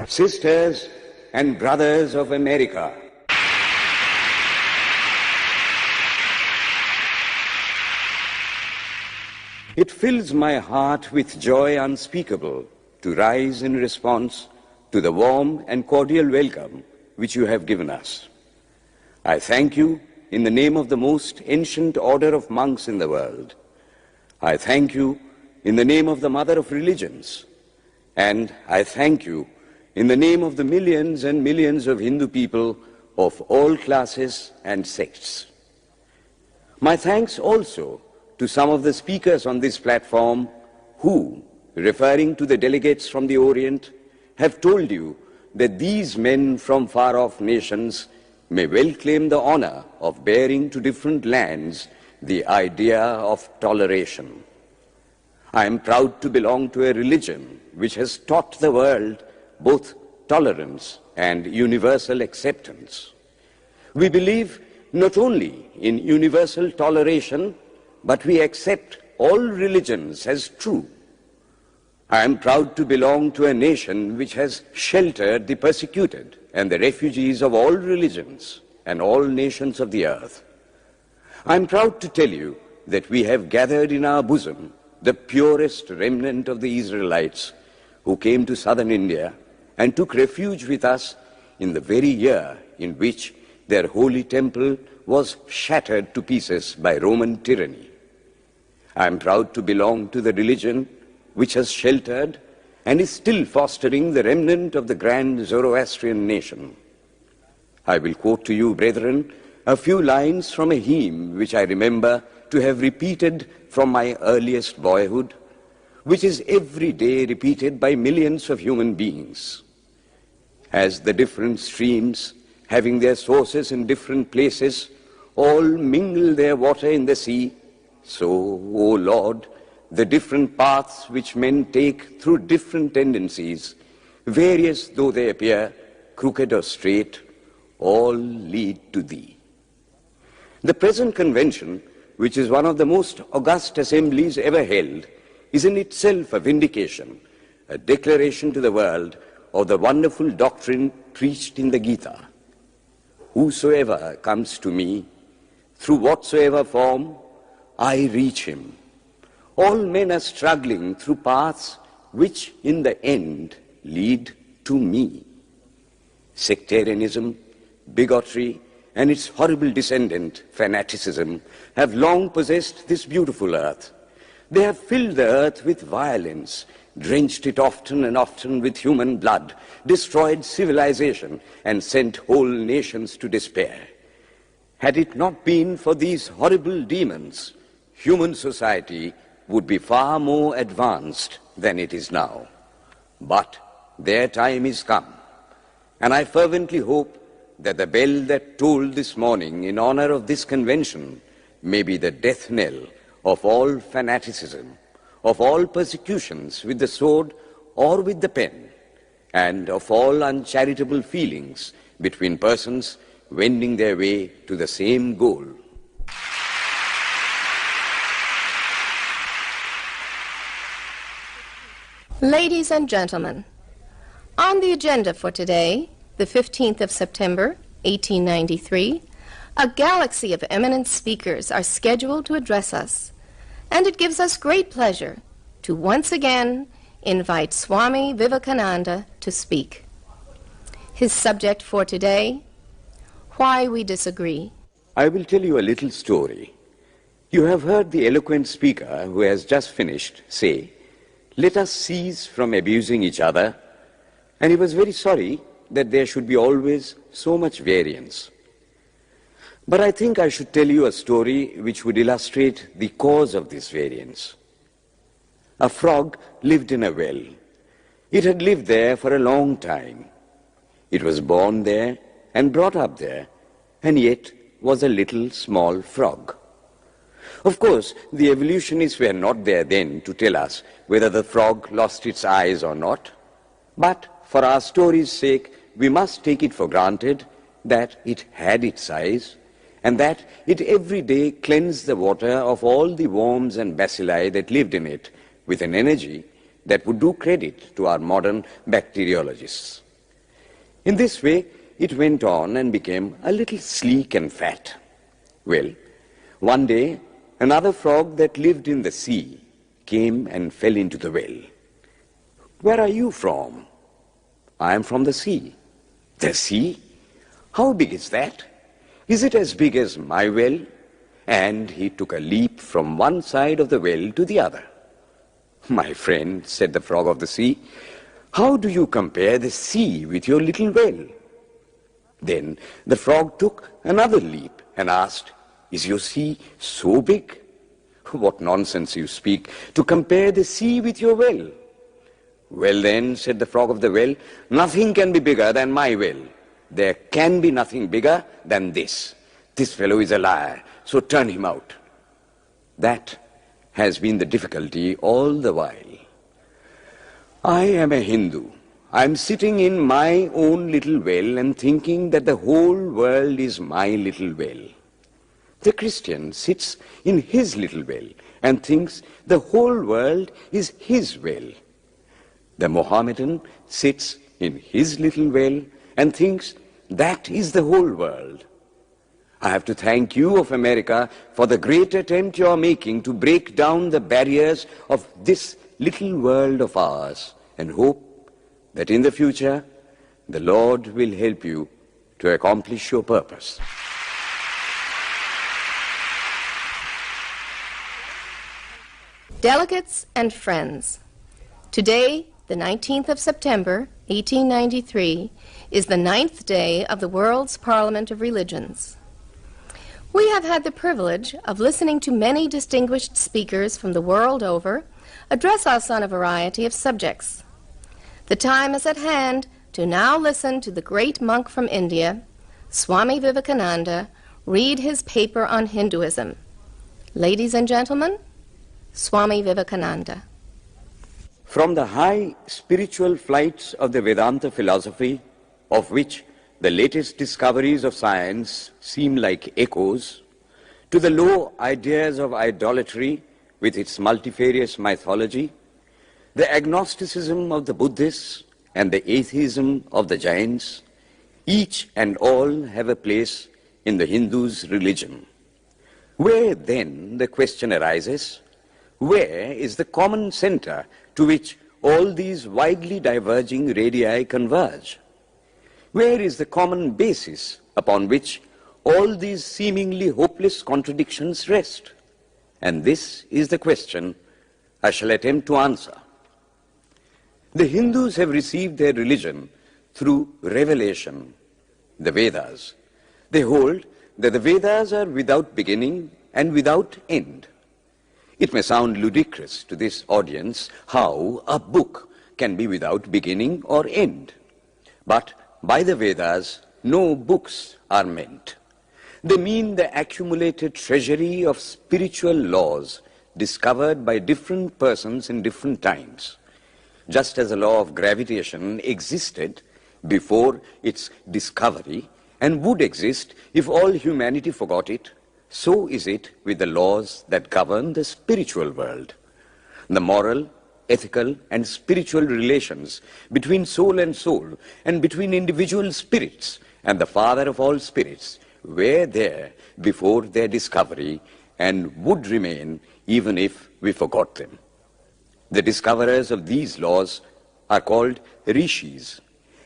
Sisters and brothers of America, it fills my heart with joy unspeakable to rise in response to the warm and cordial welcome which you have given us. I thank you in the name of the most ancient order of monks in the world. I thank you in the name of the mother of religions. And I thank you in the name of the millions and millions of Hindu people of all classes and sects. My thanks also to some of the speakers on this platform who, referring to the delegates from the Orient, have told you that these men from far-off nations may well claim the honor of bearing to different lands the idea of toleration. I am proud to belong to a religion which has taught the world both tolerance and universal acceptance. We believe not only in universal toleration, but we accept all religions as true. I am proud to belong to a nation which has sheltered the persecuted and the refugees of all religions and all nations of the earth. I am proud to tell you that we have gathered in our bosom the purest remnant of the Israelites who came to southern India and took refuge with us in the very year in which their holy temple was shattered to pieces by Roman tyranny. I am proud to belong to the religion which has sheltered and is still fostering the remnant of the grand Zoroastrian nation. I will quote to you, brethren, a few lines from a hymn which I remember to have repeated from my earliest boyhood, which is every day repeated by millions of human beings. As the different streams, having their sources in different places, all mingle their water in the sea, so, O Lord, the different paths which men take through different tendencies, various though they appear, crooked or straight, all lead to Thee. The present convention, which is one of the most august assemblies ever held, is in itself a vindication, a declaration to the world of the wonderful doctrine preached in the Gita. Whosoever comes to me, through whatsoever form, I reach him. All men are struggling through paths which in the end lead to me. Sectarianism, bigotry, and its horrible descendant, fanaticism, have long possessed this beautiful earth. They have filled the earth with violence, drenched it often and often with human blood, destroyed civilization, and sent whole nations to despair. Had it not been for these horrible demons, human society would be far more advanced than it is now. But their time is come, and I fervently hope that the bell that tolled this morning in honor of this convention may be the death knell of all fanaticism, of all persecutions with the sword or with the pen, and of all uncharitable feelings between persons wending their way to the same goal. Ladies and gentlemen, on the agenda for today, the 15th of September, 1893, a galaxy of eminent speakers are scheduled to address us, and it gives us great pleasure to once again invite Swami Vivekananda to speak. His subject for today, Why We Disagree. I will tell you a little story. You have heard the eloquent speaker who has just finished say, "Let us cease from abusing each other," and he was very sorry that there should be always so much variance. But I think I should tell you a story which would illustrate the cause of this variance. A frog lived in a well. It had lived there for a long time. It was born there and brought up there, and yet was a little small frog. Of course, the evolutionists were not there then to tell us whether the frog lost its eyes or not, but for our story's sake, we must take it for granted that it had its eyes, and that it every day cleansed the water of all the worms and bacilli that lived in it with an energy that would do credit to our modern bacteriologists. In this way, it went on and became a little sleek and fat. Well, one day, another frog that lived in the sea came and fell into the well. "Where are you from?" "I am from the sea." "The sea? How big is that? Is it as big as my well?" And he took a leap from one side of the well to the other. "My friend," said the frog of the sea, "how do you compare the sea with your little well?" Then the frog took another leap and asked, "Is your sea so big?" "What nonsense you speak, to compare the sea with your well." "Well then," said the frog of the well, "nothing can be bigger than my well. There can be nothing bigger than this. This fellow is a liar, so turn him out." That has been the difficulty all the while. I am a Hindu. I am sitting in my own little well and thinking that the whole world is my little well. The Christian sits in his little well and thinks the whole world is his well. The Mohammedan sits in his little well and thinks that is the whole world. I have to thank you of America for the great attempt you are making to break down the barriers of this little world of ours, and hope that in the future the Lord will help you to accomplish your purpose. Delegates and friends, today, the 19th of September, 1893, is the 9th day of the World's Parliament of Religions. We have had the privilege of listening to many distinguished speakers from the world over address us on a variety of subjects. The time is at hand to now listen to the great monk from India, Swami Vivekananda, read his paper on Hinduism. Ladies and gentlemen, Swami Vivekananda. From the high spiritual flights of the Vedanta philosophy, of which the latest discoveries of science seem like echoes, to the low ideas of idolatry with its multifarious mythology, the agnosticism of the Buddhists and the atheism of the Jains, each and all have a place in the Hindu's religion. Where then, the question arises, where is the common center to which all these widely diverging radii converge? Where is the common basis upon which all these seemingly hopeless contradictions rest? And this is the question I shall attempt to answer. The Hindus have received their religion through revelation, the Vedas. They hold that the Vedas are without beginning and without end. It may sound ludicrous to this audience how a book can be without beginning or end. But by the Vedas, no books are meant. They mean the accumulated treasury of spiritual laws discovered by different persons in different times. Just as the law of gravitation existed before its discovery and would exist if all humanity forgot it, so is it with the laws that govern the spiritual world. The moral, ethical, and spiritual relations between soul and between individual spirits and the Father of all spirits were there before their discovery and would remain even if we forgot them. The discoverers of these laws are called rishis,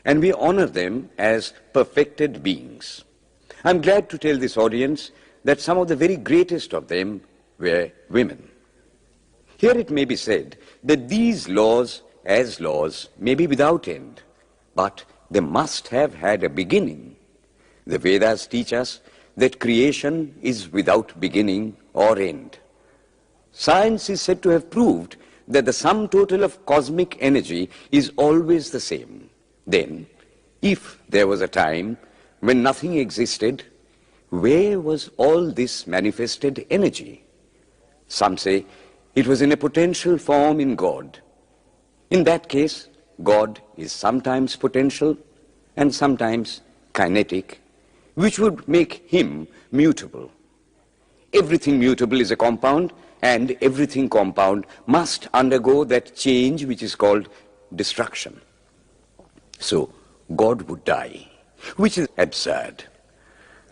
and we honor them as perfected beings. I'm glad to tell this audience that some of the very greatest of them were women. Here it may be said that these laws, as laws, may be without end, but they must have had a beginning. The Vedas teach us that creation is without beginning or end. Science is said to have proved that the sum total of cosmic energy is always the same. Then, if there was a time when nothing existed, where was all this manifested energy? Some say it was in a potential form in God. In that case, God is sometimes potential and sometimes kinetic, which would make him mutable. Everything mutable is a compound, and everything compound must undergo that change which is called destruction. So, God would die, which is absurd.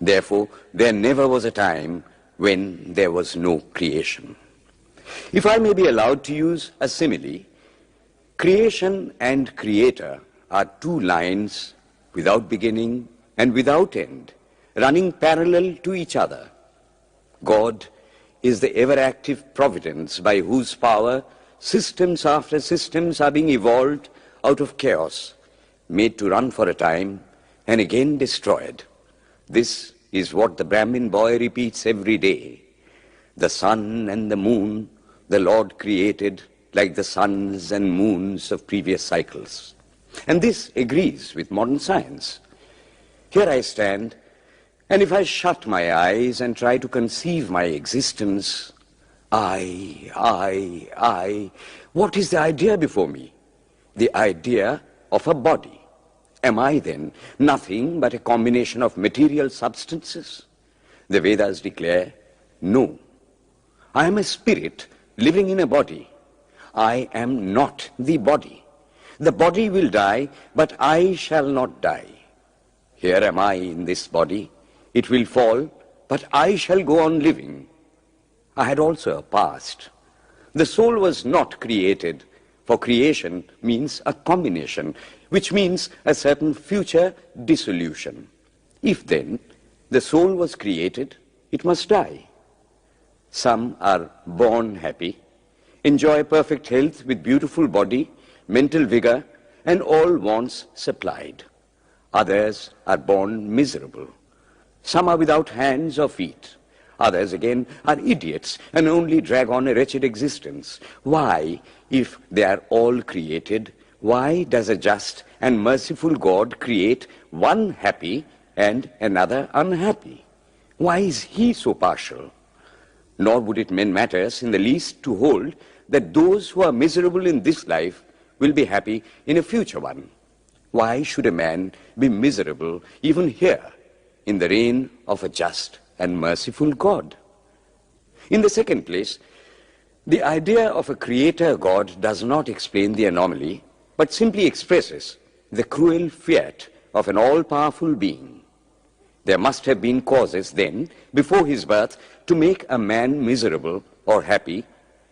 Therefore, there never was a time when there was no creation. If I may be allowed to use a simile, creation and creator are two lines without beginning and without end, running parallel to each other. God is the ever-active providence by whose power systems after systems are being evolved out of chaos, made to run for a time and again destroyed. This is what the Brahmin boy repeats every day. The sun and the moon the Lord created like the suns and moons of previous cycles. And this agrees with modern science. Here I stand, and if I shut my eyes and try to conceive my existence, what is the idea before me? The idea of a body. Am I then nothing but a combination of material substances? The Vedas declare, no. I am a spirit living in a body. I am not the body. The body will die, but I shall not die. Here am I in this body. It will fall, but I shall go on living. I had also a past. The soul was not created, for creation means a combination, which means a certain future dissolution. If then the soul was created, it must die. Some are born happy, enjoy perfect health with beautiful body, mental vigor, and all wants supplied. Others are born miserable. Some are without hands or feet. Others again are idiots and only drag on a wretched existence. Why, if they are all created, why does a just and merciful God create one happy and another unhappy? Why is he so partial? Nor would it mend matters in the least to hold that those who are miserable in this life will be happy in a future one. Why should a man be miserable even here in the reign of a just and merciful God? In the second place, the idea of a creator God does not explain the anomaly, but simply expresses the cruel fiat of an all-powerful being. There must have been causes then, before his birth, to make a man miserable or happy,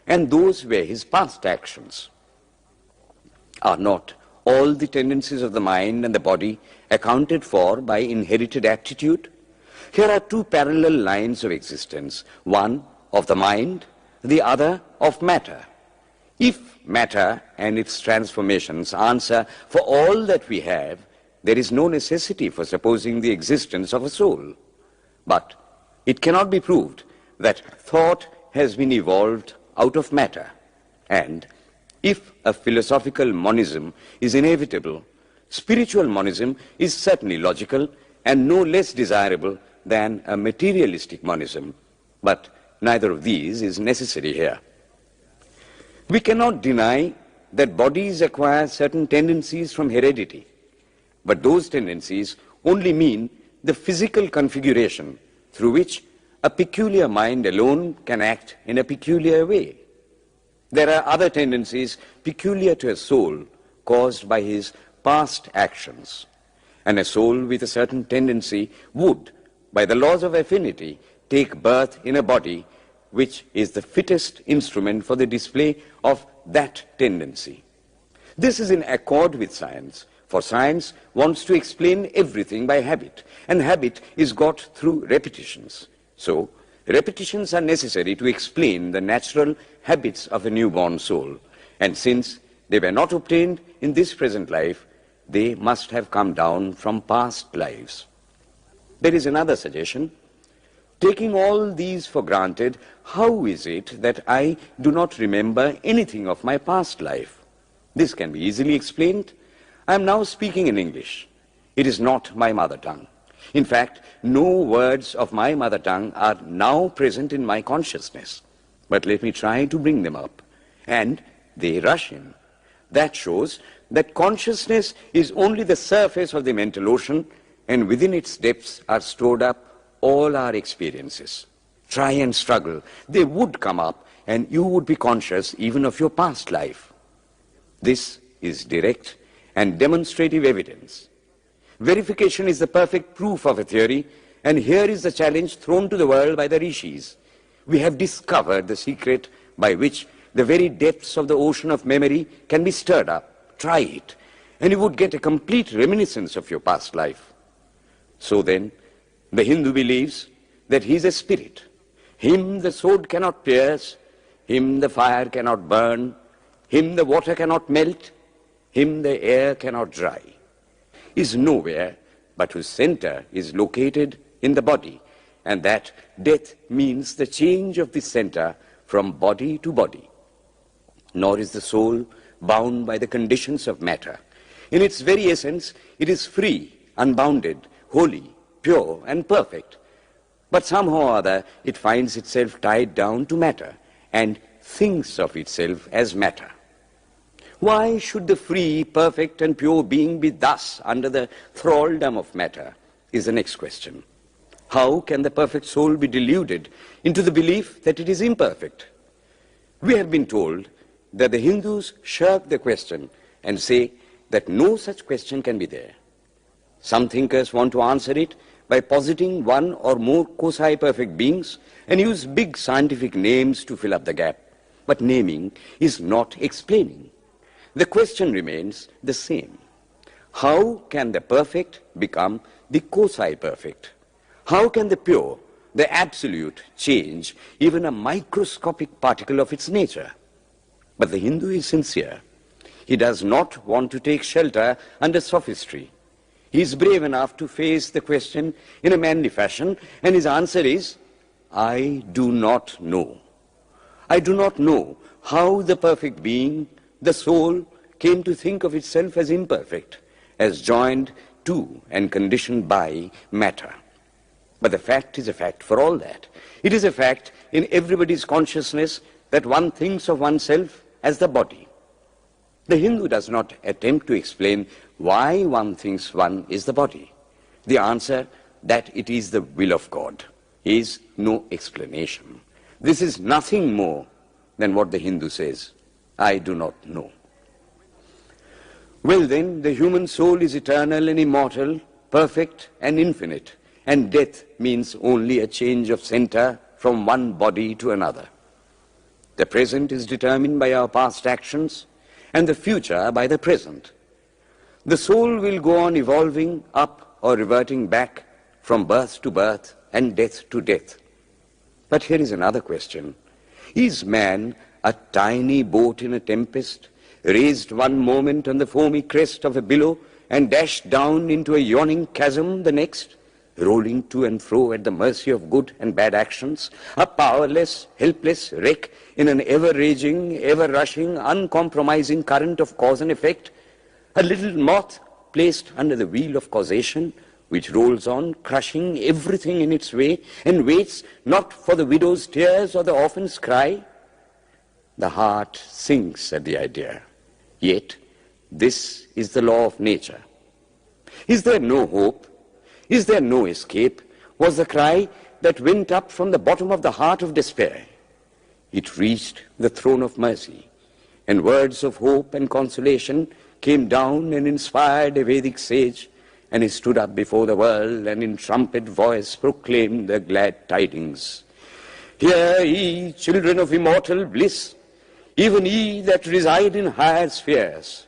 and those were his past actions. Are not all the tendencies of the mind and the body accounted for by inherited aptitude? Here are two parallel lines of existence, one of the mind, the other of matter. If matter and its transformations answer for all that we have, there is no necessity for supposing the existence of a soul. But it cannot be proved that thought has been evolved out of matter. And if a philosophical monism is inevitable, spiritual monism is certainly logical and no less desirable than a materialistic monism. But neither of these is necessary here. We cannot deny that bodies acquire certain tendencies from heredity, but those tendencies only mean the physical configuration through which a peculiar mind alone can act in a peculiar way. There are other tendencies peculiar to a soul caused by his past actions, and a soul with a certain tendency would, by the laws of affinity, take birth in a body which is the fittest instrument for the display of that tendency. This is in accord with science, for science wants to explain everything by habit, and habit is got through repetitions. So, repetitions are necessary to explain the natural habits of a newborn soul, and since they were not obtained in this present life, they must have come down from past lives. There is another suggestion. Taking all these for granted, how is it that I do not remember anything of my past life? This can be easily explained. I am now speaking in English. It is not my mother tongue. In fact, no words of my mother tongue are now present in my consciousness. But let me try to bring them up. And they rush in. That shows that consciousness is only the surface of the mental ocean, and within its depths are stored up all our experiences. Try and struggle. They would come up, and you would be conscious even of your past life. This is direct and demonstrative evidence. Verification is the perfect proof of a theory, and here is the challenge thrown to the world by the rishis. We have discovered the secret by which the very depths of the ocean of memory can be stirred up. Try it, and you would get a complete reminiscence of your past life. So then, the Hindu believes that he is a spirit. Him the sword cannot pierce, him the fire cannot burn, him the water cannot melt, him the air cannot dry. Is nowhere but whose center is located in the body, and that death means the change of the center from body to body. Nor is the soul bound by the conditions of matter. In its very essence, it is free, unbounded, holy, pure, and perfect. But somehow or other, it finds itself tied down to matter and thinks of itself as matter. Why should the free, perfect, and pure being be thus under the thraldom of matter, is the next question. How can the perfect soul be deluded into the belief that it is imperfect? We have been told that the Hindus shirk the question and say that no such question can be there. Some thinkers want to answer it by positing one or more quasi-perfect beings and use big scientific names to fill up the gap. But naming is not explaining. The question remains the same. How can the perfect become the quasi-perfect? How can the pure, the absolute, change even a microscopic particle of its nature? But the Hindu is sincere. He does not want to take shelter under sophistry. He is brave enough to face the question in a manly fashion, and his answer is, I do not know. I do not know how the perfect being, the soul, came to think of itself as imperfect, as joined to and conditioned by matter. But the fact is a fact for all that. It is a fact in everybody's consciousness that one thinks of oneself as the body. The Hindu does not attempt to explain why one thinks one is the body. The answer, that it is the will of God, is no explanation. This is nothing more than what the Hindu says, I do not know. Well then, the human soul is eternal and immortal, perfect and infinite, and death means only a change of center from one body to another. The present is determined by our past actions, and the future by the present. The soul will go on evolving up or reverting back from birth to birth and death to death. But here is another question. Is man a tiny boat in a tempest, raised one moment on the foamy crest of a billow and dashed down into a yawning chasm the next, rolling to and fro at the mercy of good and bad actions, a powerless, helpless wreck in an ever-raging, ever-rushing, uncompromising current of cause and effect, a little moth placed under the wheel of causation, which rolls on, crushing everything in its way, and waits not for the widow's tears or the orphan's cry? The heart sinks at the idea. Yet, this is the law of nature. Is there no hope? Is there no escape? Was the cry that went up from the bottom of the heart of despair. It reached the throne of mercy, and words of hope and consolation came down and inspired a Vedic sage, and he stood up before the world and in trumpet voice proclaimed the glad tidings. Hear ye, children of immortal bliss, even ye that reside in higher spheres.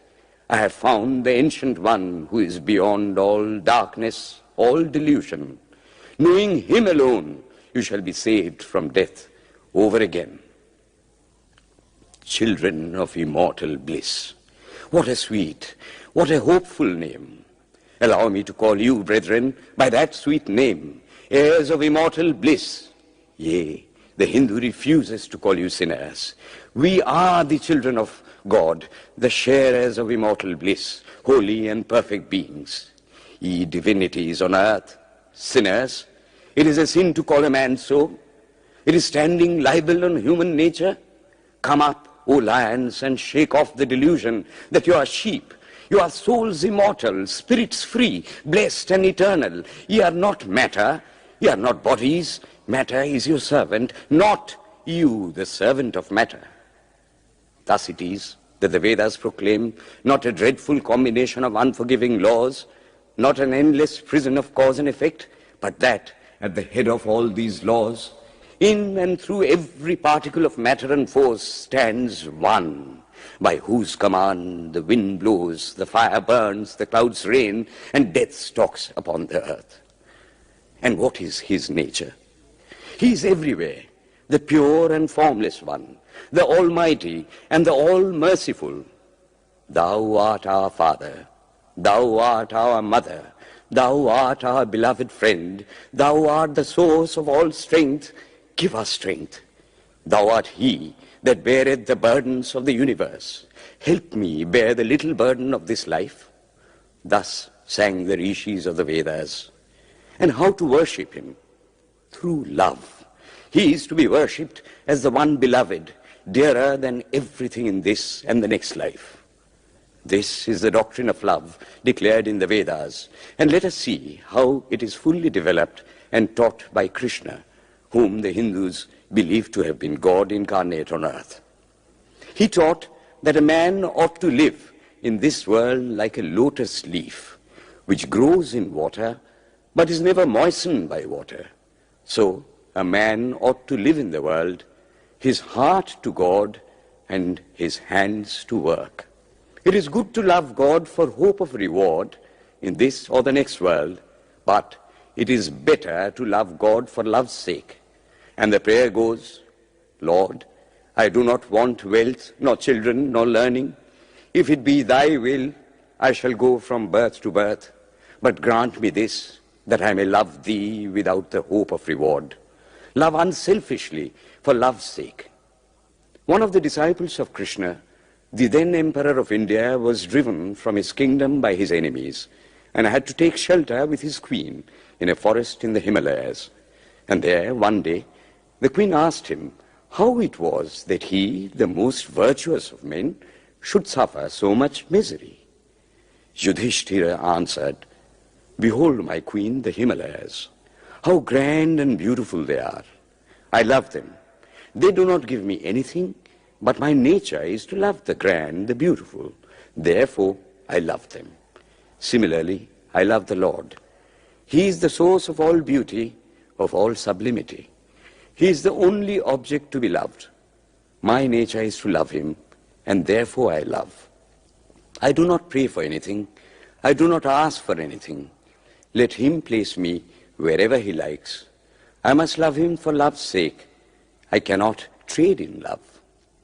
I have found the ancient one who is beyond all darkness, all delusion. Knowing him alone, you shall be saved from death over again. Children of immortal bliss. What a sweet, what a hopeful name. Allow me to call you, brethren, by that sweet name, heirs of immortal bliss. Yea, the Hindu refuses to call you sinners. We are the children of God, the sharers of immortal bliss, holy and perfect beings. Ye divinities on earth, sinners, it is a sin to call a man so. It is standing libel on human nature. Come up, O lions, and shake off the delusion that you are sheep. You are souls immortal, spirits free, blessed and eternal. Ye are not matter, ye are not bodies. Matter is your servant, not you the servant of matter. Thus it is that the Vedas proclaim not a dreadful combination of unforgiving laws, not an endless prison of cause and effect, but that at the head of all these laws, in and through every particle of matter and force stands one, by whose command the wind blows, the fire burns, the clouds rain, and death stalks upon the earth. And what is his nature? He is everywhere, the pure and formless one, the Almighty and the All-Merciful. Thou art our Father, thou art our Mother, thou art our beloved friend, thou art the source of all strength. Give us strength. Thou art he that beareth the burdens of the universe. Help me bear the little burden of this life. Thus sang the rishis of the Vedas. And how to worship him? Through love. He is to be worshipped as the one beloved, dearer than everything in this and the next life. This is the doctrine of love declared in the Vedas, and let us see how it is fully developed and taught by Krishna, whom the Hindus believe to have been God incarnate on earth. He taught that a man ought to live in this world like a lotus leaf, which grows in water but is never moistened by water. So a man ought to live in the world, his heart to God and his hands to work. It is good to love God for hope of reward in this or the next world, but it is better to love God for love's sake. And the prayer goes, Lord, I do not want wealth, nor children, nor learning. If it be thy will, I shall go from birth to birth. But grant me this, that I may love thee without the hope of reward. Love unselfishly for love's sake. One of the disciples of Krishna, the then Emperor of India, was driven from his kingdom by his enemies and had to take shelter with his queen in a forest in the Himalayas. And there, one day, the queen asked him how it was that he, the most virtuous of men, should suffer so much misery. Yudhishthira answered, Behold, my queen, the Himalayas. How grand and beautiful they are. I love them. They do not give me anything, but my nature is to love the grand, the beautiful. Therefore, I love them. Similarly, I love the Lord. He is the source of all beauty, of all sublimity. He is the only object to be loved. My nature is to love him, and therefore I love. I do not pray for anything. I do not ask for anything. Let him place me wherever he likes. I must love him for love's sake. I cannot trade in love.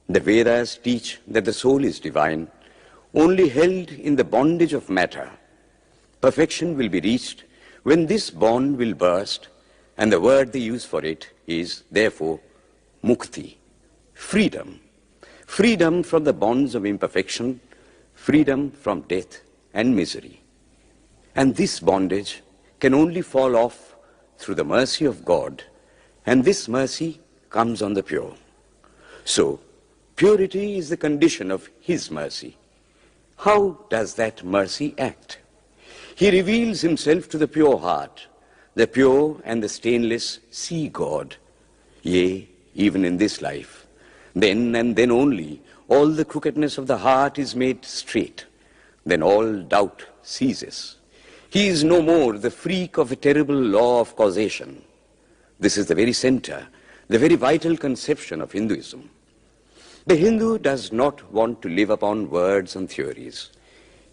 The Vedas teach that the soul is divine, only held in the bondage of matter. Perfection will be reached when this bond will burst, and the word they use for it is, therefore, mukti, freedom. Freedom from the bonds of imperfection, freedom from death and misery. And this bondage can only fall off through the mercy of God, and this mercy comes on the pure. So, purity is the condition of his mercy. How does that mercy act? He reveals himself to the pure heart. The pure and the stainless see God, yea, even in this life. Then and then only, all the crookedness of the heart is made straight. Then all doubt ceases. He is no more the freak of a terrible law of causation. This is the very center, the very vital conception of Hinduism. The Hindu does not want to live upon words and theories.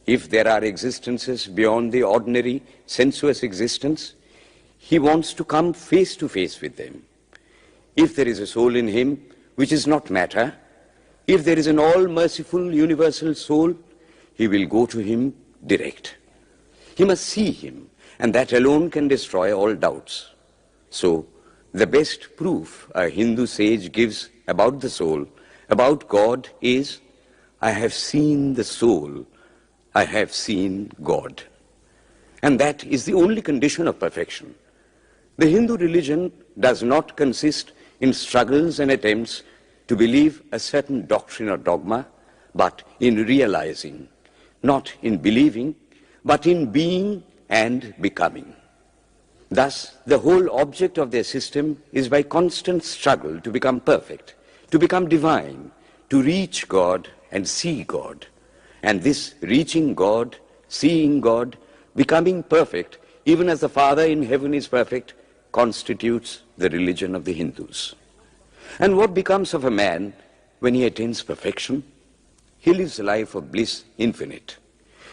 If there are existences beyond the ordinary sensuous existence, he wants to come face to face with them. If there is a soul in him which is not matter, if there is an all-merciful universal soul, he will go to him direct. He must see him, and that alone can destroy all doubts. So, the best proof a Hindu sage gives about the soul, about God, is, I have seen the soul, I have seen God. And that is the only condition of perfection. The Hindu religion does not consist in struggles and attempts to believe a certain doctrine or dogma, but in realizing, not in believing, but in being and becoming. Thus, the whole object of their system is by constant struggle to become perfect, to become divine, to reach God and see God. And this reaching God, seeing God, becoming perfect, even as the Father in heaven is perfect, constitutes the religion of the Hindus. And what becomes of a man when he attains perfection? He lives a life of bliss infinite.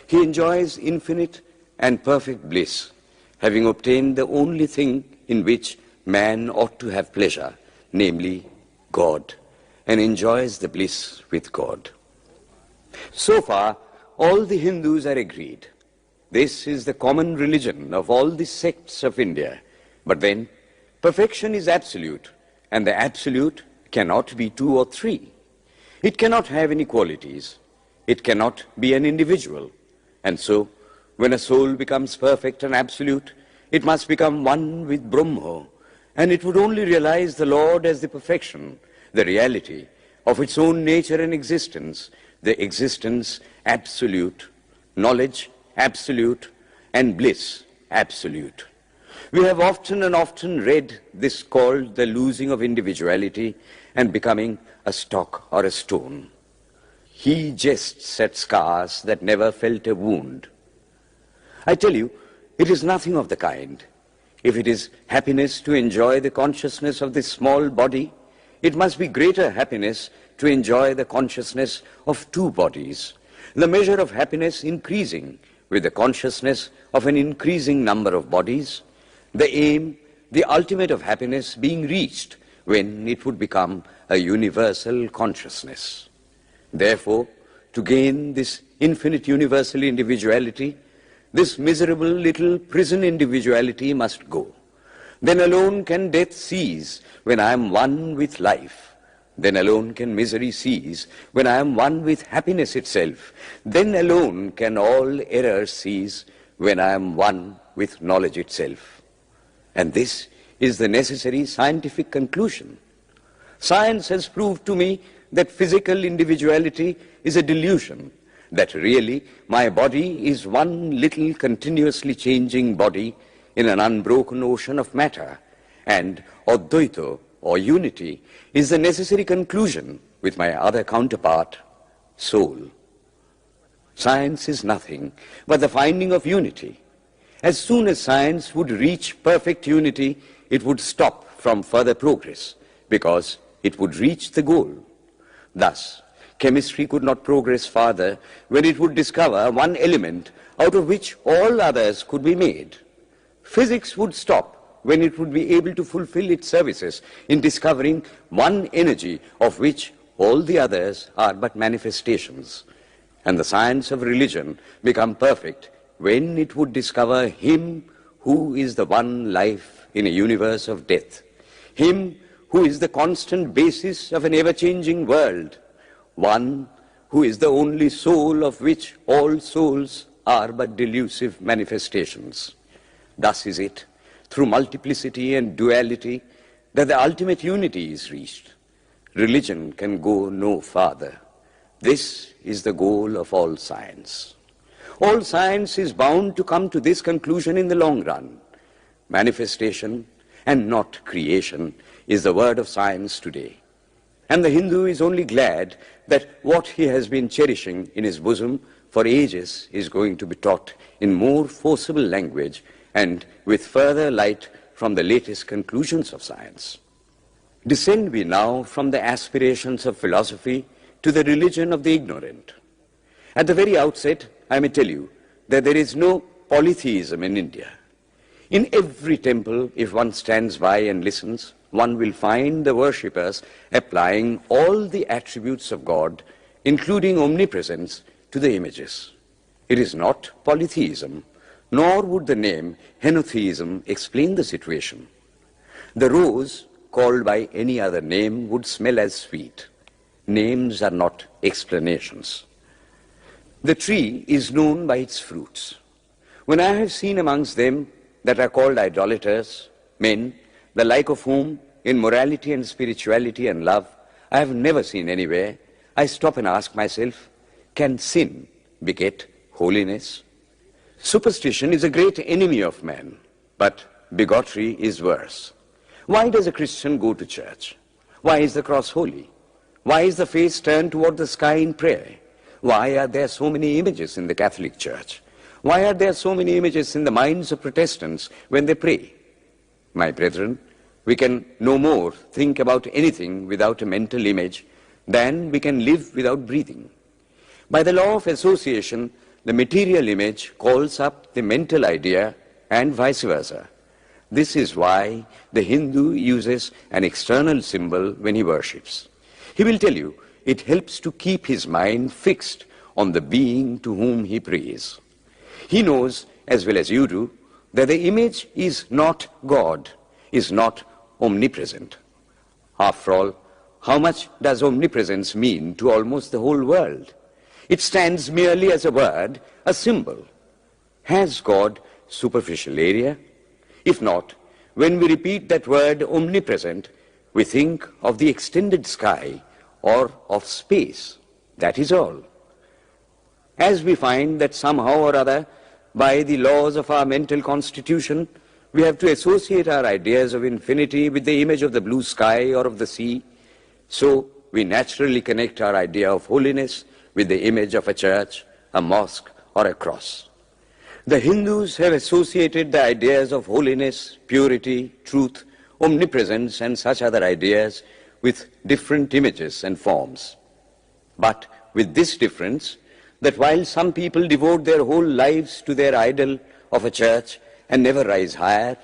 He enjoys infinite and perfect bliss, having obtained the only thing in which man ought to have pleasure, namely God, and enjoys the bliss with God. So far, all the Hindus are agreed. This is the common religion of all the sects of India. But then, perfection is absolute, and the absolute cannot be two or three. It cannot have any qualities. It cannot be an individual. And so, when a soul becomes perfect and absolute, it must become one with Brahma, and it would only realize the Lord as the perfection, the reality of its own nature and existence, the existence absolute, knowledge absolute, and bliss absolute. We have often and often read this called the losing of individuality and becoming a stock or a stone. He jests at scars that never felt a wound. I tell you, it is nothing of the kind. If it is happiness to enjoy the consciousness of this small body, it must be greater happiness to enjoy the consciousness of two bodies, the measure of happiness increasing with the consciousness of an increasing number of bodies, the aim, the ultimate of happiness being reached when it would become a universal consciousness. Therefore, to gain this infinite universal individuality, this miserable little prison individuality must go. Then alone can death cease when I am one with life. Then alone can misery cease when I am one with happiness itself. Then alone can all error cease when I am one with knowledge itself. And this is the necessary scientific conclusion. Science has proved to me that physical individuality is a delusion, that really my body is one little continuously changing body in an unbroken ocean of matter, and Advaita, or unity, is the necessary conclusion with my other counterpart, soul. Science is nothing but the finding of unity. As soon as science would reach perfect unity, it would stop from further progress, because it would reach the goal. Thus, chemistry could not progress farther when it would discover one element out of which all others could be made. Physics would stop when it would be able to fulfill its services in discovering one energy of which all the others are but manifestations. And the science of religion become perfect when it would discover Him who is the one life in a universe of death, Him who is the constant basis of an ever-changing world, one who is the only soul of which all souls are but delusive manifestations. Thus is it, through multiplicity and duality, that the ultimate unity is reached. Religion can go no farther. This is the goal of all science. All science is bound to come to this conclusion in the long run. Manifestation and not creation is the word of science today. And the Hindu is only glad that what he has been cherishing in his bosom for ages is going to be taught in more forcible language and with further light from the latest conclusions of science. Descend we now from the aspirations of philosophy to the religion of the ignorant. At the very outset, I may tell you that there is no polytheism in India. In every temple, if one stands by and listens, one will find the worshippers applying all the attributes of God, including omnipresence, to the images. It is not polytheism, nor would the name henotheism explain the situation. The rose, called by any other name, would smell as sweet. Names are not explanations. The tree is known by its fruits. When I have seen amongst them that are called idolaters, men, the like of whom in morality and spirituality and love I have never seen anywhere, I stop and ask myself, can sin beget holiness? Superstition is a great enemy of man, but bigotry is worse. Why does a Christian go to church? Why is the cross holy? Why is the face turned toward the sky in prayer? Why are there so many images in the Catholic Church? Why are there so many images in the minds of Protestants when they pray? My brethren, we can no more think about anything without a mental image than we can live without breathing. By the law of association, the material image calls up the mental idea and vice versa. This is why the Hindu uses an external symbol when he worships. He will tell you it helps to keep his mind fixed on the being to whom he prays. He knows, as well as you do, that the image is not God, is not omnipresent. After all, how much does omnipresence mean to almost the whole world? It stands merely as a word, a symbol. Has God superficial area? If not, when we repeat that word omnipresent, we think of the extended sky or of space. That is all. As we find that somehow or other, by the laws of our mental constitution, we have to associate our ideas of infinity with the image of the blue sky or of the sea, so we naturally connect our idea of holiness with the image of a church, a mosque, or a cross. The Hindus have associated the ideas of holiness, purity, truth, omnipresence, and such other ideas with different images and forms. But with this difference, that while some people devote their whole lives to their idol of a church and never rise higher,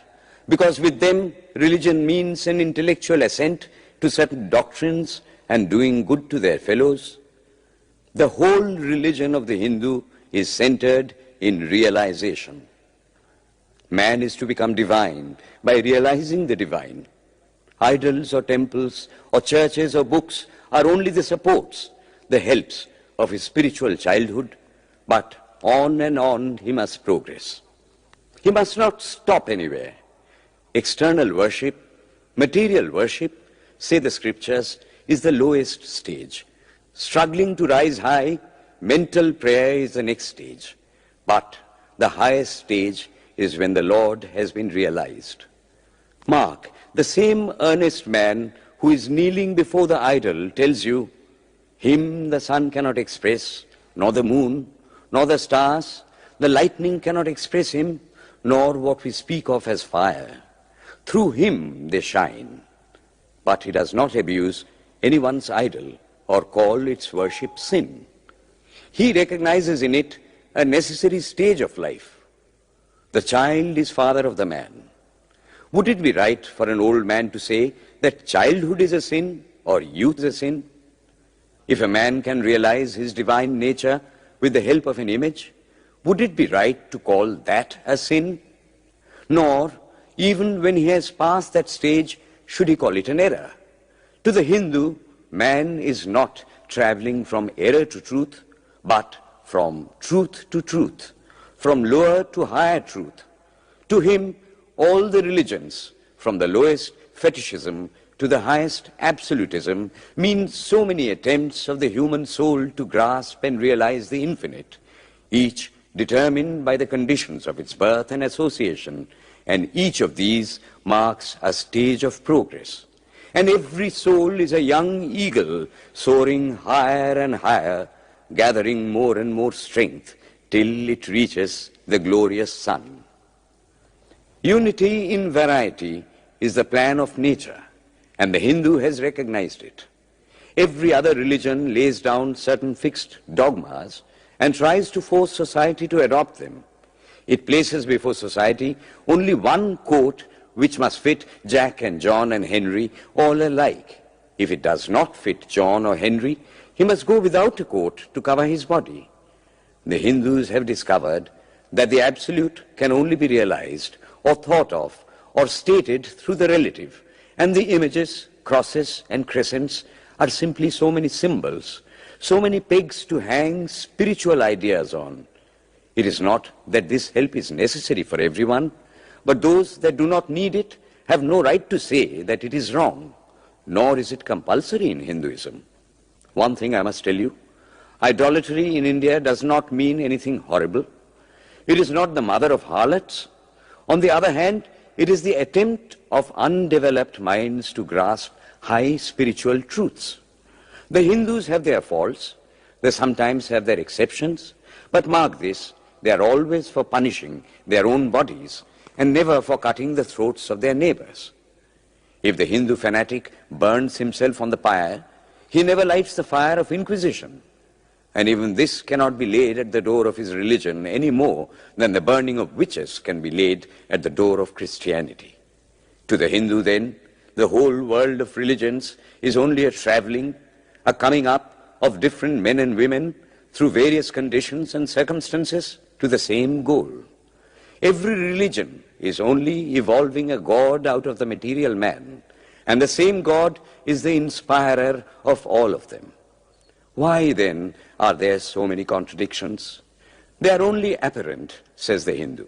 because with them religion means an intellectual assent to certain doctrines and doing good to their fellows, the whole religion of the Hindu is centered in realization. Man is to become divine by realizing the divine. Idols or temples or churches or books are only the supports, the helps of his spiritual childhood, but on and on he must progress. He must not stop anywhere. External worship, material worship, say the scriptures, is the lowest stage. Struggling to rise high, mental prayer is the next stage. But the highest stage is when the Lord has been realized. Mark, the same earnest man who is kneeling before the idol tells you, him the sun cannot express, nor the moon, nor the stars, the lightning cannot express him, nor what we speak of as fire. Through him they shine. But he does not abuse anyone's idol or call its worship sin. He recognizes in it a necessary stage of life. The child is father of the man. Would it be right for an old man to say that childhood is a sin or youth is a sin? If a man can realize his divine nature with the help of an image, would it be right to call that a sin? Nor, even when he has passed that stage, should he call it an error. To the Hindu, man is not traveling from error to truth, but from truth to truth, from lower to higher truth. To him, all the religions, from the lowest fetishism to the highest absolutism, mean so many attempts of the human soul to grasp and realize the infinite, each determined by the conditions of its birth and association, and each of these marks a stage of progress. And every soul is a young eagle soaring higher and higher, gathering more and more strength till it reaches the glorious sun. Unity in variety is the plan of nature, and the Hindu has recognized it. Every other religion lays down certain fixed dogmas and tries to force society to adopt them. It places before society only one coat which must fit Jack and John and Henry all alike. If it does not fit John or Henry, he must go without a coat to cover his body. The Hindus have discovered that the absolute can only be realized or thought of or stated through the relative, and the images, crosses and crescents are simply so many symbols, so many pegs to hang spiritual ideas on. It is not that this help is necessary for everyone, but those that do not need it have no right to say that it is wrong, nor is it compulsory in Hinduism. One thing I must tell you, idolatry in India does not mean anything horrible. It is not the mother of harlots. On the other hand, it is the attempt of undeveloped minds to grasp high spiritual truths. The Hindus have their faults, they sometimes have their exceptions, but mark this, they are always for punishing their own bodies and never for cutting the throats of their neighbors. If the Hindu fanatic burns himself on the pyre, he never lights the fire of inquisition. And even this cannot be laid at the door of his religion any more than the burning of witches can be laid at the door of Christianity. To the Hindu, then, the whole world of religions is only a traveling, a coming up of different men and women through various conditions and circumstances to the same goal. Every religion is only evolving a God out of the material man, and the same God is the inspirer of all of them. Why then are there so many contradictions? They are only apparent, says the Hindu.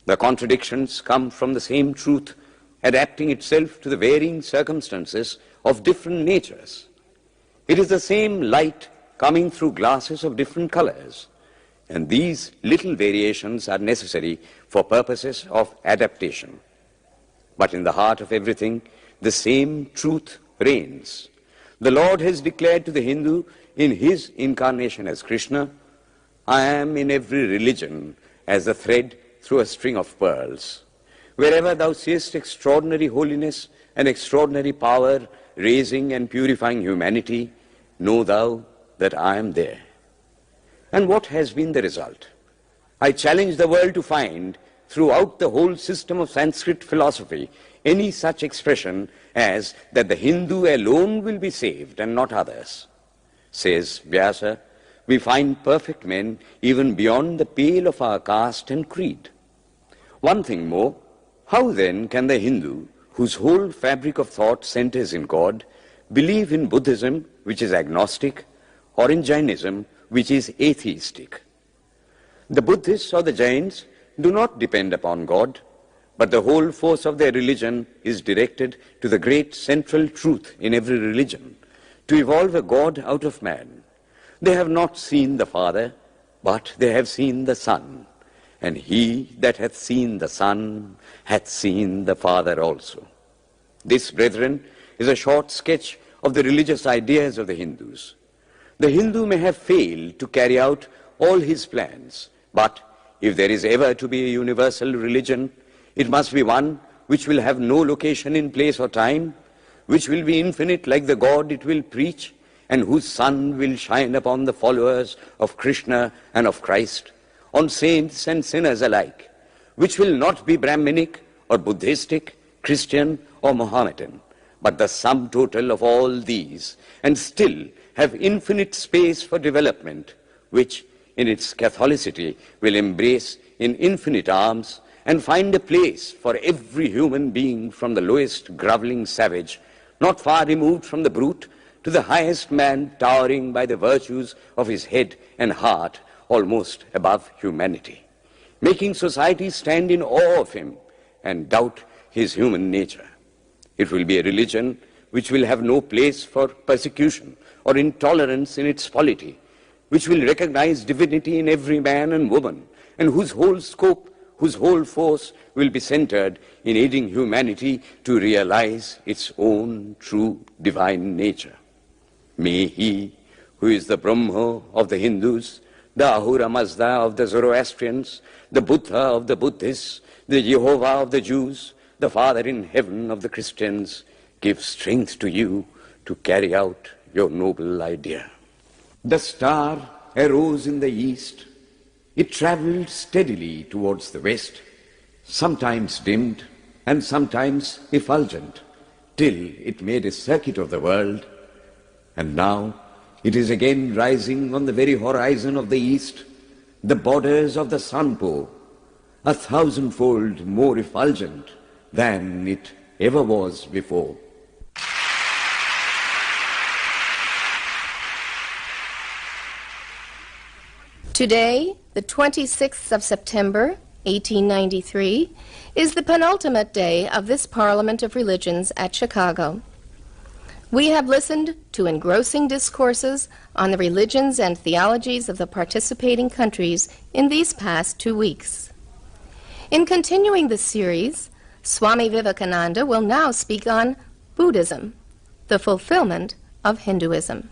The contradictions come from the same truth adapting itself to the varying circumstances of different natures. It is the same light coming through glasses of different colors, and these little variations are necessary for purposes of adaptation. But in the heart of everything, the same truth reigns. The Lord has declared to the Hindu in his incarnation as Krishna, I am in every religion as a thread through a string of pearls. Wherever thou seest extraordinary holiness and extraordinary power raising and purifying humanity, know thou that I am there. And what has been the result? I challenge the world to find throughout the whole system of Sanskrit philosophy any such expression as that the Hindu alone will be saved and not others. Says Vyasa, we find perfect men even beyond the pale of our caste and creed. One thing more, how then can the Hindu, whose whole fabric of thought centers in God, believe in Buddhism, which is agnostic, or in Jainism, which is atheistic? The Buddhists or the Jains do not depend upon God, but the whole force of their religion is directed to the great central truth in every religion, to evolve a God out of man. They have not seen the Father, but they have seen the Son. And he that hath seen the Son hath seen the Father also. This, brethren, is a short sketch of the religious ideas of the Hindus. The Hindu may have failed to carry out all his plans, but if there is ever to be a universal religion, it must be one which will have no location in place or time, which will be infinite like the God it will preach, and whose sun will shine upon the followers of Krishna and of Christ, on saints and sinners alike, which will not be Brahminic or Buddhistic, Christian or Mohammedan, but the sum total of all these, and still have infinite space for development, which in its Catholicity will embrace in infinite arms and find a place for every human being from the lowest groveling savage, not far removed from the brute, to the highest man towering by the virtues of his head and heart almost above humanity, making society stand in awe of him and doubt his human nature. It will be a religion which will have no place for persecution or intolerance in its polity, which will recognize divinity in every man and woman, and whose whole scope, whose whole force will be centered in aiding humanity to realize its own true divine nature. May he, who is the Brahma of the Hindus, the Ahura Mazda of the Zoroastrians, the Buddha of the Buddhists, the Jehovah of the Jews, the Father in heaven of the Christians, give strength to you to carry out your noble idea. The star arose in the east. It traveled steadily towards the west, sometimes dimmed and sometimes effulgent, till it made a circuit of the world. And now it is again rising on the very horizon of the east, the borders of the sun pole, 1,000-fold more effulgent than it ever was before. Today, the 26th of September, 1893, is the penultimate day of this Parliament of Religions at Chicago. We have listened to engrossing discourses on the religions and theologies of the participating countries in these past 2 weeks. In continuing this series, Swami Vivekananda will now speak on Buddhism, the fulfillment of Hinduism.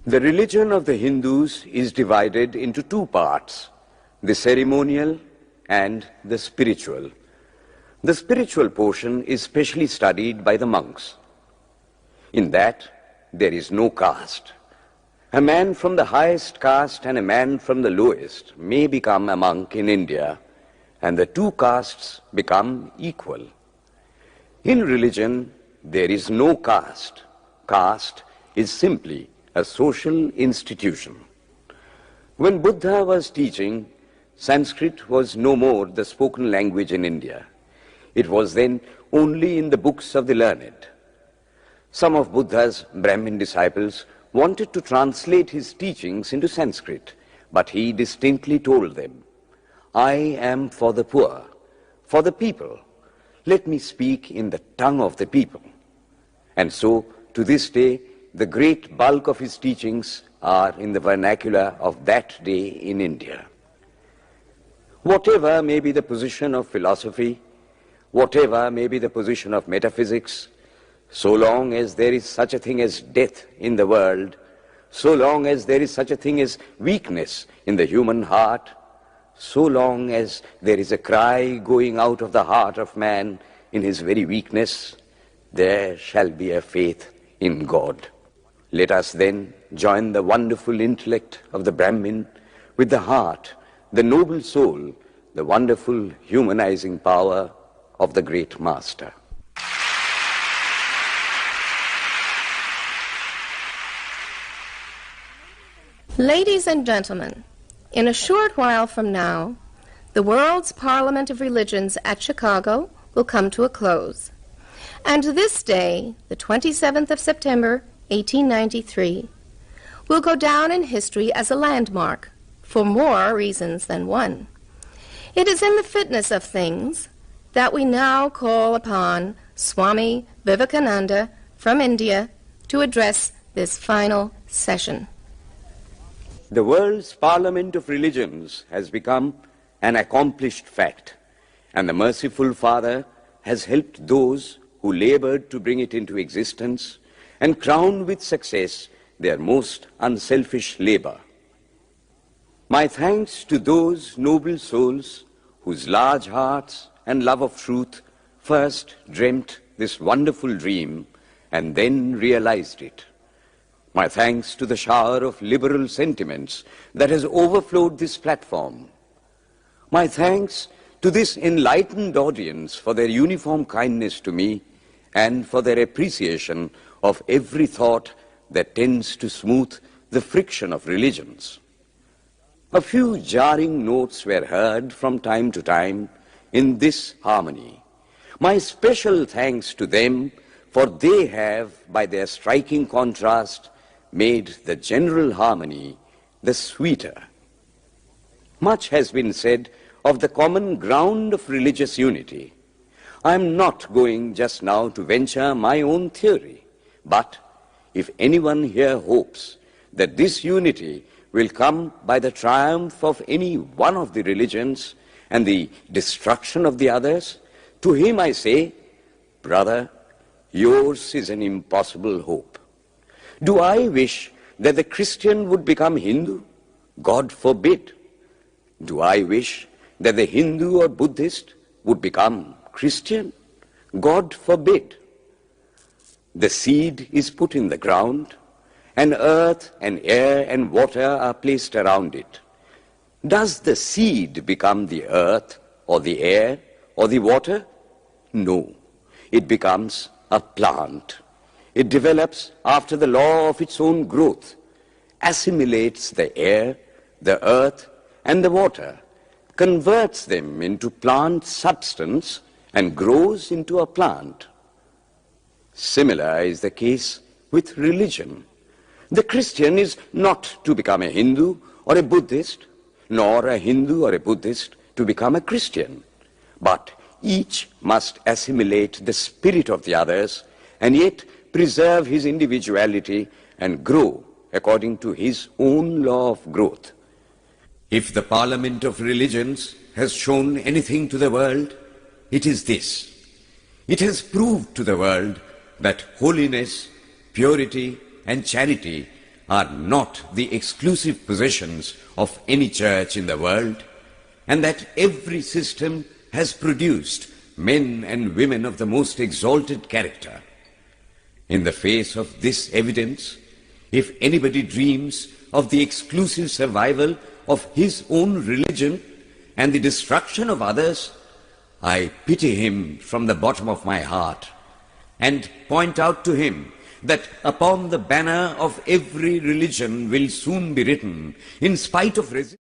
The religion of the Hindus is divided into two parts, the ceremonial and the spiritual. The spiritual portion is specially studied by the monks. In that, there is no caste. A man from the highest caste and a man from the lowest may become a monk in India, and the two castes become equal. In religion, there is no caste. Caste is simply a social institution. When Buddha was teaching, Sanskrit was no more the spoken language in India. It was then only in the books of the learned. Some of Buddha's Brahmin disciples wanted to translate his teachings into Sanskrit, but he distinctly told them, "I am for the poor, for the people. Let me speak in the tongue of the people." And so, to this day, the great bulk of his teachings are in the vernacular of that day in India. Whatever may be the position of philosophy, whatever may be the position of metaphysics, so long as there is such a thing as death in the world, so long as there is such a thing as weakness in the human heart, so long as there is a cry going out of the heart of man in his very weakness, there shall be a faith in God. Let us then join the wonderful intellect of the Brahmin with the heart, the noble soul, the wonderful humanizing power of the great Master. Ladies and gentlemen, in a short while from now, the World's Parliament of Religions at Chicago will come to a close. And this day, the 27th of September, 1893, will go down in history as a landmark for more reasons than one. It is in the fitness of things that we now call upon Swami Vivekananda from India to address this final session. The world's Parliament of Religions has become an accomplished fact, and the merciful Father has helped those who labored to bring it into existence and crown with success their most unselfish labor. My thanks to those noble souls whose large hearts and love of truth first dreamt this wonderful dream and then realized it. My thanks to the shower of liberal sentiments that has overflowed this platform. My thanks to this enlightened audience for their uniform kindness to me and for their appreciation of every thought that tends to smooth the friction of religions. A few jarring notes were heard from time to time in this harmony. My special thanks to them, for they have, by their striking contrast, made the general harmony the sweeter. Much has been said of the common ground of religious unity. I am not going just now to venture my own theory, but if anyone here hopes that this unity will come by the triumph of any one of the religions and the destruction of the others, to him I say, brother, yours is an impossible hope. Do I wish that the Christian would become Hindu? God forbid. Do I wish that the Hindu or Buddhist would become Christian? God forbid. The seed is put in the ground, and earth and air and water are placed around it. Does the seed become the earth or the air or the water? No. It becomes a plant. It develops after the law of its own growth, assimilates the air, the earth, and the water, converts them into plant substance, and grows into a plant. Similar is the case with religion. The Christian is not to become a Hindu or a Buddhist, nor a Hindu or a Buddhist to become a Christian, but each must assimilate the spirit of the others and yet preserve his individuality and grow according to his own law of growth. If the Parliament of Religions has shown anything to the world, it is this. It has proved to the world that holiness, purity, and charity are not the exclusive possessions of any church in the world, and that every system has produced men and women of the most exalted character. In the face of this evidence, if anybody dreams of the exclusive survival of his own religion and the destruction of others, I pity him from the bottom of my heart and point out to him that upon the banner of every religion will soon be written, in spite of resistance,